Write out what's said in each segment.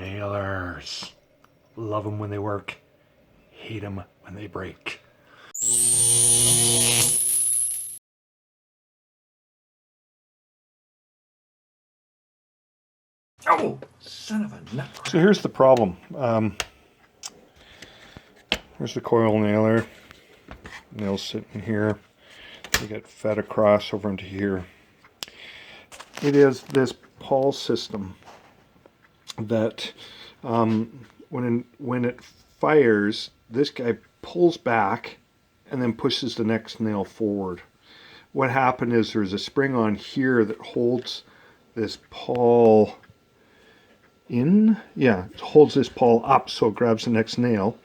Nailers. Love them when they work. Hate them when they break. Oh, son of a nut. So here's the problem. Here's the coil nailer. Nails sitting here. They get fed across over into here. It is this pawl system that when it fires, this guy pulls back and then pushes the next nail forward. What happened is there's a spring on here that holds this pawl in. Yeah, it holds this pawl up so it grabs the next nail.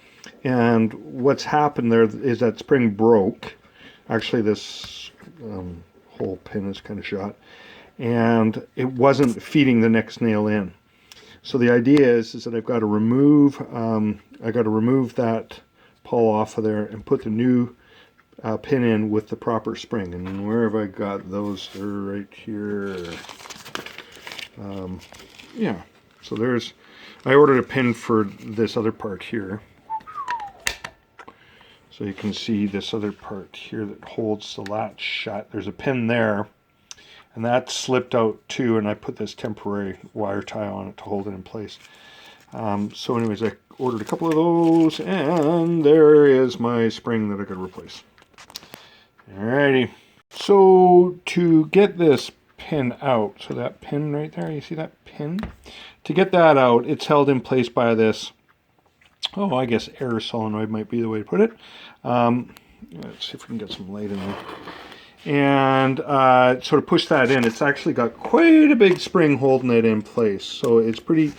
And what's happened there is that spring broke. Actually, this whole pin is kind of shot. And it wasn't feeding the next nail in. So the idea is that I've got to remove that pawl off of there and put the new pin in with the proper spring. And where have I got those? They're right here. Yeah. So I ordered a pin for this other part here. So you can see this other part here that holds the latch shut. There's a pin there. And that slipped out too, and I put this temporary wire tie on it to hold it in place. So anyways, I ordered a couple of those, and there is my spring that I got to replace. Alrighty. So to get this pin out, so that pin right there, you see that pin? To get that out, it's held in place by this, I guess air solenoid might be the way to put it. Let's see if we can get some light in there. And sort of push that in. It's actually got quite a big spring holding it in place, so it's pretty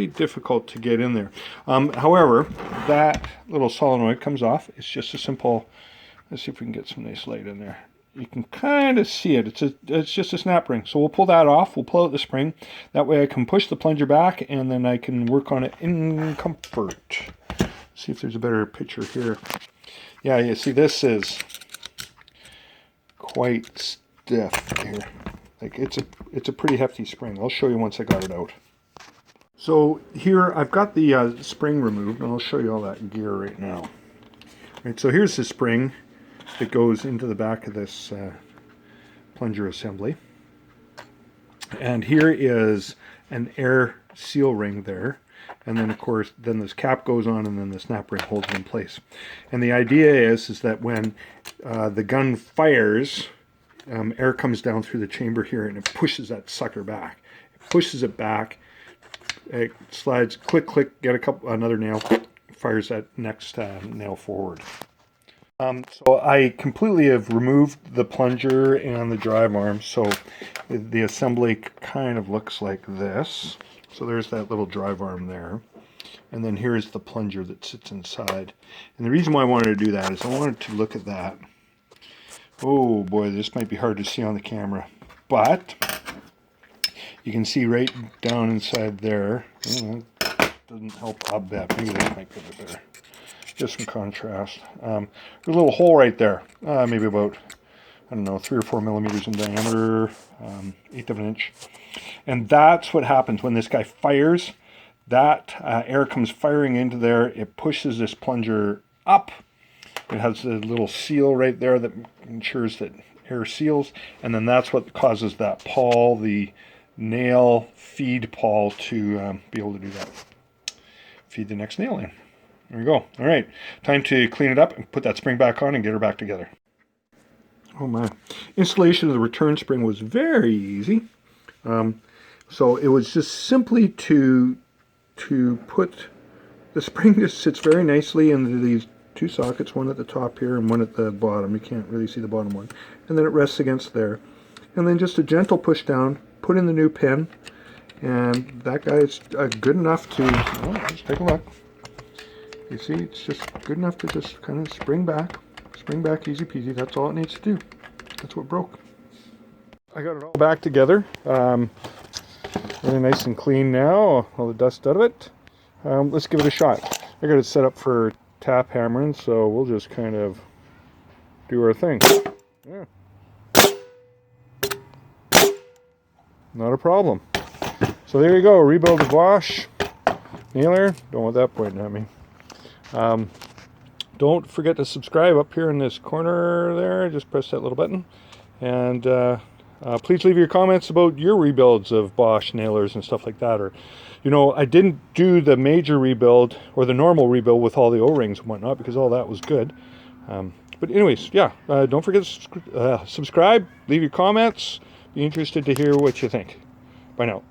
difficult to get in there. However, that little solenoid comes off. It's just a simple. Let's see if we can get some nice light in there. You can kind of see it. It's just a snap ring. So we'll pull that off. We'll pull out the spring. That way I can push the plunger back, and then I can work on it in comfort. See if there's a better picture here. Yeah, you see this is quite stiff here. Like it's a pretty hefty spring. I'll show you once I got it out. So here I've got the spring removed, and I'll show you all that gear right now. Right, so here's the spring that goes into the back of this plunger assembly, and here is an air seal ring there. And then, of course, then this cap goes on, and then the snap ring holds it in place. And the idea is that when the gun fires, air comes down through the chamber here, and it pushes that sucker back. It pushes it back. It slides, click, click, get another nail, fires that next nail forward. So I completely have removed the plunger and the drive arm, so the assembly kind of looks like this. So there's that little drive arm there. And then here's the plunger that sits inside. And the reason why I wanted to do that is I wanted to look at that. Oh boy, this might be hard to see on the camera. But you can see right down inside there. Doesn't help a bit. Maybe this might be a bit better. Just some contrast. There's a little hole right there. Maybe about, I don't know, 3 or 4 millimeters in diameter, 1/8 of an inch. And that's what happens when this guy fires. That air comes firing into there. It pushes this plunger up. It has a little seal right there that ensures that air seals. And then that's what causes that pawl, the nail feed pawl, to be able to do that. Feed the next nail in. There we go. All right. Time to clean it up and put that spring back on and get her back together. Oh my. Installation of the return spring was very easy. So it was just simply to put the spring, just sits very nicely into these 2 sockets, one at the top here and one at the bottom. You can't really see the bottom one. And then it rests against there. And then just a gentle push down, put in the new pin, and that guy is good enough to, let's take a look. You see, it's just good enough to just kind of spring back, easy peasy. That's all it needs to do. That's what broke. I got it all back together. Really nice and clean now, all the dust out of it. Let's give it a shot. I got it set up for tap hammering, so we'll just kind of do our thing. Yeah. Not a problem. So there you go, rebuild the Bosch nailer. Don't want that pointing at me. Don't forget to subscribe up here in this corner there. Just press that little button. And please leave your comments about your rebuilds of Bosch nailers and stuff like that. Or, you know, I didn't do the major rebuild or the normal rebuild with all the O-rings and whatnot because all that was good. But anyways, yeah, don't forget to subscribe, leave your comments. Be interested to hear what you think. Bye now.